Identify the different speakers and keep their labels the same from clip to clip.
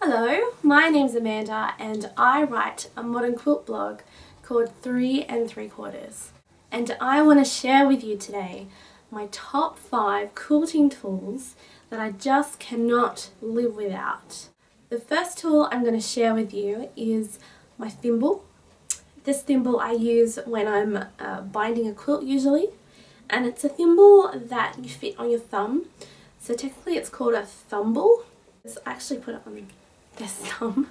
Speaker 1: Hello, my name's Amanda and I write a modern quilt blog called 3and3quarters, and I want to share with you today my top 5 quilting tools that I just cannot live without. The first tool I'm going to share with you is my thimble. This thimble I use when I'm binding a quilt usually, and it's a thimble that you fit on your thumb, so technically it's called a thumble. I actually put it on this thumb.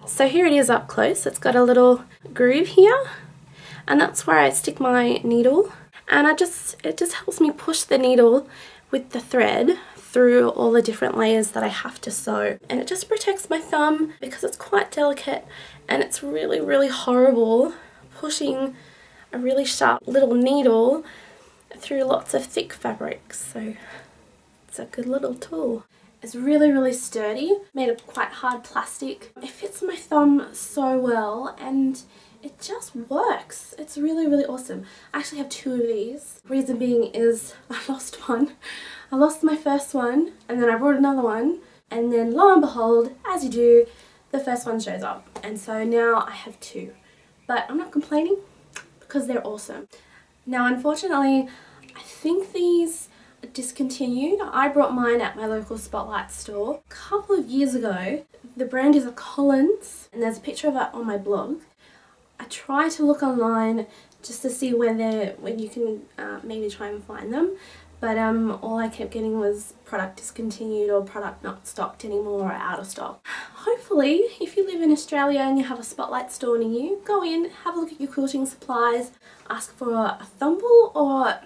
Speaker 1: So here it is up close. It's got a little groove here, and that's where I stick my needle, and it just helps me push the needle with the thread through all the different layers that I have to sew, and it just protects my thumb because it's quite delicate, and it's really horrible pushing a really sharp little needle through lots of thick fabrics. So it's a good little tool. It's really sturdy, made of quite hard plastic. It fits my thumb so well and it just works. It's really awesome. I actually have 2 of these. Reason being is I lost one. I lost my first one and then I brought another one, and then lo and behold, as you do, the first one shows up, and so now I have 2. But I'm not complaining because they're awesome. Now unfortunately, I think these discontinued. I brought mine at my local Spotlight store a couple of years ago. The brand is a Collins, and there's a picture of it on my blog. I try to look online just to see when you can maybe try and find them, but all I kept getting was product discontinued or product not stocked anymore or out of stock. Hopefully, if you live in Australia and you have a Spotlight store near you, go in, have a look at your quilting supplies, ask for a thumble or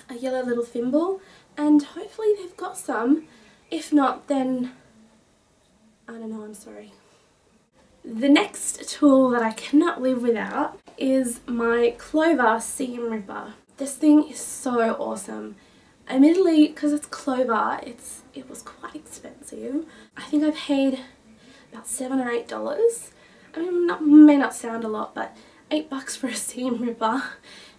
Speaker 1: a yellow little thimble, and hopefully they've got some. If not, then I don't know, I'm sorry. The next tool that I cannot live without is my Clover seam ripper. This thing is so awesome. Admittedly, because it's Clover, it was quite expensive. I think I paid about $7 or $8. I mean, may not sound a lot, but $8 for a seam ripper,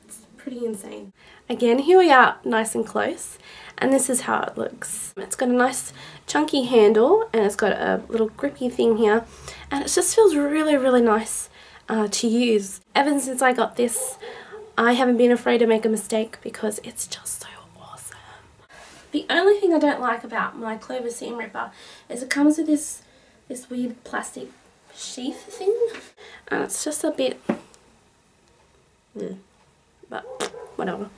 Speaker 1: it's pretty insane. Again, here we are nice and close, and this is how it looks. It's got a nice chunky handle and it's got a little grippy thing here, and it just feels really nice to use. Ever since I got this, I haven't been afraid to make a mistake because it's just so awesome. The only thing I don't like about my Clover seam ripper is it comes with this weird plastic sheath thing, and it's just a bit but whatever.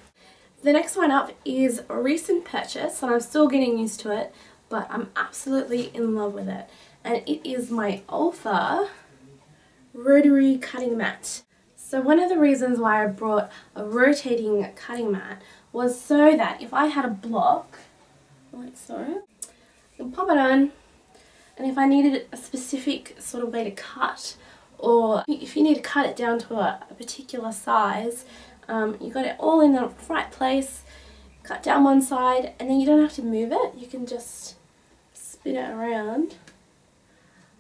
Speaker 1: The next one up is a recent purchase, and I'm still getting used to it, but I'm absolutely in love with it. And it is my Olfa Rotary cutting mat. So one of the reasons why I brought a rotating cutting mat was so that if I had a block, like so, I can pop it on, and if I needed a specific sort of way to cut, or if you need to cut it down to a particular size, you got it all in the right place, cut down one side, and then you don't have to move it. You can just spin it around.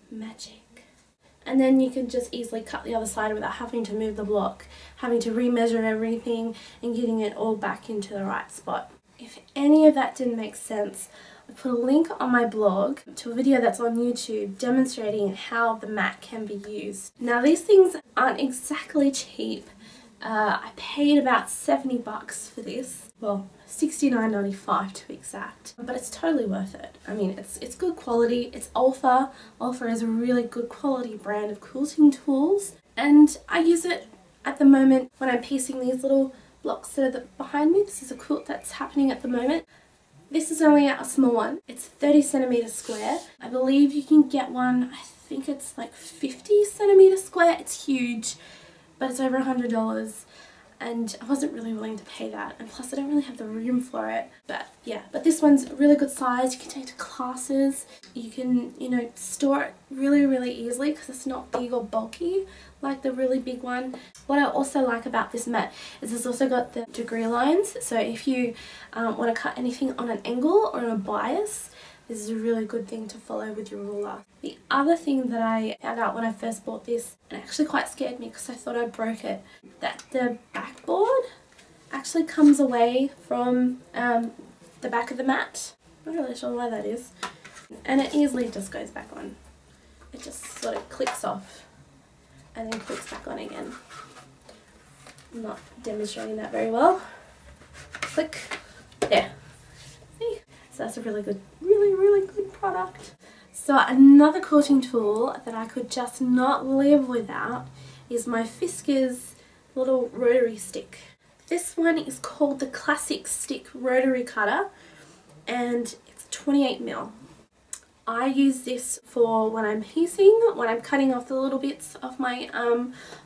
Speaker 1: Magic. And then you can just easily cut the other side without having to move the block, having to remeasure everything and getting it all back into the right spot. If any of that didn't make sense, I put a link on my blog to a video that's on YouTube demonstrating how the mat can be used. Now these things aren't exactly cheap. I paid about $70 for this. Well, $69.95 to be exact. But it's totally worth it. I mean, it's good quality. It's Olfa. Olfa is a really good quality brand of quilting tools. And I use it at the moment when I'm piecing these little blocks that are behind me. This is a quilt that's happening at the moment. This is only a small one. It's 30 centimeters square. I believe you can get one, I think it's like 50 centimeters square. It's huge, but it's over $100, and I wasn't really willing to pay that, and plus I don't really have the room for it. But yeah, but this one's a really good size. You can take it to classes. You can, you know, store it really easily because it's not big or bulky like the really big one. What I also like about this mat is it's also got the degree lines, so if you want to cut anything on an angle or on a bias, this is a really good thing to follow with your ruler. The other thing that I found out when I first bought this, and it actually quite scared me because I thought I broke it, that the backboard actually comes away from the back of the mat. Not really sure why that is. And it easily just goes back on. it just sort of clicks off and then clicks back on again. I'm not demonstrating that very well. Click. There. See? So that's a really good, really good product. So another quilting tool that I could just not live without is my Fiskars little rotary stick. This one is called the Classic Stick Rotary Cutter, and it's 28mm. I use this for when I'm piecing, when I'm cutting off the little bits of my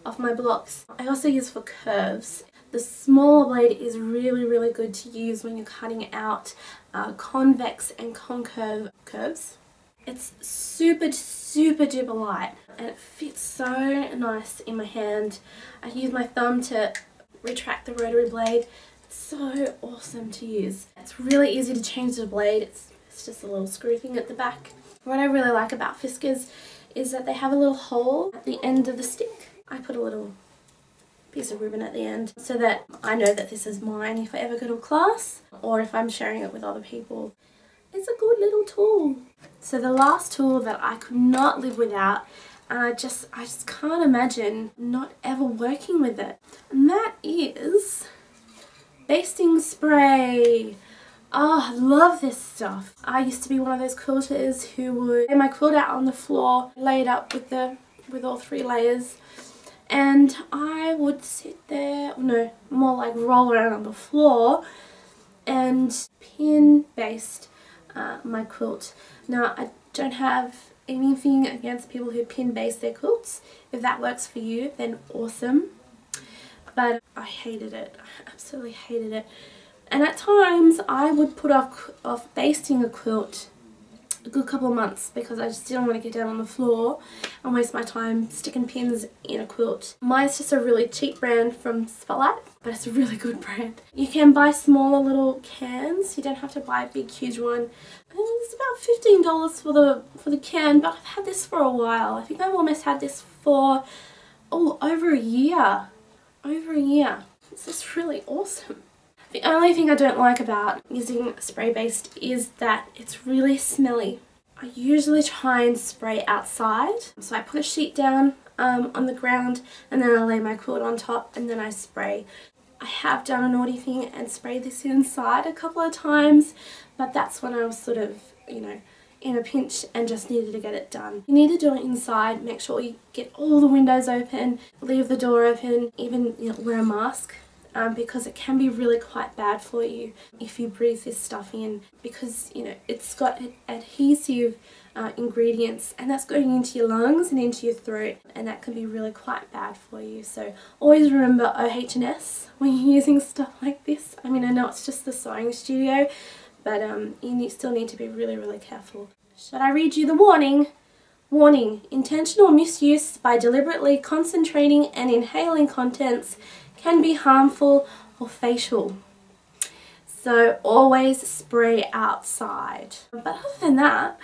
Speaker 1: blocks. I also use for curves. The smaller blade is really good to use when you're cutting out convex and concave curves. It's super duper light and it fits so nice in my hand. I use my thumb to retract the rotary blade. It's so awesome to use. It's really easy to change the blade. It's just a little screw thing at the back. What I really like about Fiskars is that they have a little hole at the end of the stick. I put a little piece of ribbon at the end so that I know that this is mine if I ever go to a class or if I'm sharing it with other people. It's a good little tool. So the last tool that I could not live without, and I just can't imagine not ever working with it, and that is basting spray. Oh, I love this stuff. I used to be one of those quilters who would lay my quilt out on the floor, lay it up with all 3 layers, and I would sit there, no, more like roll around on the floor and pin baste my quilt. Now, I don't have anything against people who pin baste their quilts. If that works for you, then awesome. But I hated it. I absolutely hated it. And at times, I would put off basting a quilt a good couple of months because I just didn't want to get down on the floor and waste my time sticking pins in a quilt. Mine's just a really cheap brand from Spotlight, but it's a really good brand. You can buy smaller little cans. You don't have to buy a big huge one. It's about $15 for the can, but I've had this for a while. I think I've almost had this for over a year. Over a year. This is really awesome. The only thing I don't like about using spray based is that it's really smelly. I usually try and spray outside. So I put a sheet down on the ground and then I lay my quilt on top and then I spray. I have done a naughty thing and sprayed this inside a couple of times, but that's when I was sort of, you know, in a pinch and just needed to get it done. You need to do it inside. Make sure you get all the windows open, leave the door open, even, you know, wear a mask. Because it can be really quite bad for you if you breathe this stuff in, because, you know, it's got adhesive ingredients and that's going into your lungs and into your throat, and that can be really quite bad for you. So always remember OH&S when you're using stuff like this. I mean, I know it's just the sewing studio, but you still need to be really careful. Should I read you the warning? Warning: intentional misuse by deliberately concentrating and inhaling contents can be harmful or fatal. So always spray outside. But other than that,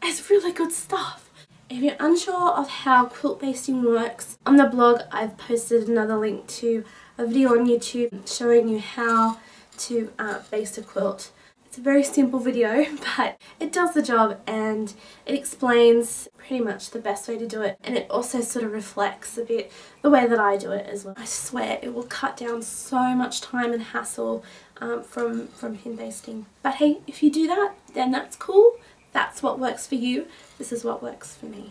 Speaker 1: it's really good stuff. If you're unsure of how quilt basting works, on the blog I've posted another link to a video on YouTube showing you how to baste a quilt. It's a very simple video, but it does the job and it explains pretty much the best way to do it, and it also sort of reflects a bit the way that I do it as well. I swear it will cut down so much time and hassle from pin basting. But hey, if you do that, then that's cool. That's what works for you. This is what works for me.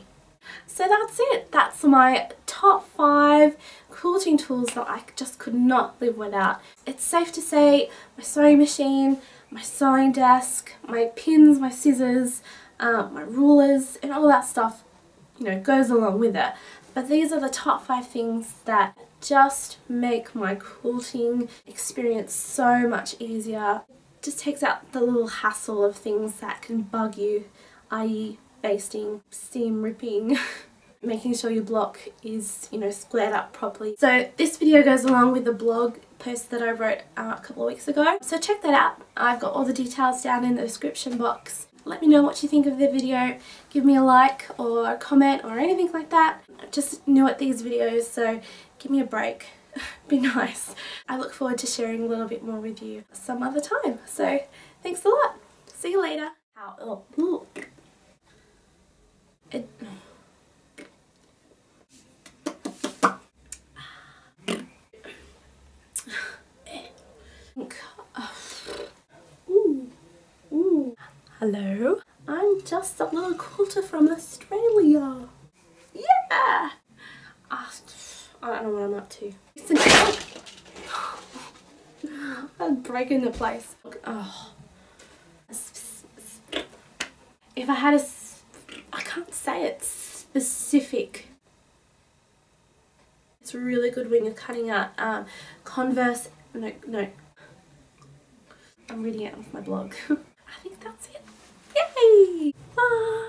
Speaker 1: So that's it. That's my top 5 quilting tools that I just could not live without. It's safe to say my sewing machine, my sewing desk, my pins, my scissors, my rulers, and all that stuff, you know, goes along with it. But these are the top 5 things that just make my quilting experience so much easier. It just takes out the little hassle of things that can bug you, i.e. basting, seam ripping, making sure your block is, you know, squared up properly. So this video goes along with the blog post that I wrote a couple of weeks ago. So check that out. I've got all the details down in the description box. Let me know what you think of the video. Give me a like or a comment or anything like that. I'm just new at these videos, so give me a break. Be nice. I look forward to sharing a little bit more with you some other time. So thanks a lot. See you later. Hello. I'm just a little quilter from Australia. Yeah. I don't know what I'm up to. I'm breaking the place. Oh. If I had a, I can't say it, specific. It's a really good wing of cutting out Converse, no. I'm reading it off my blog. I think that's it. Yay! Bye!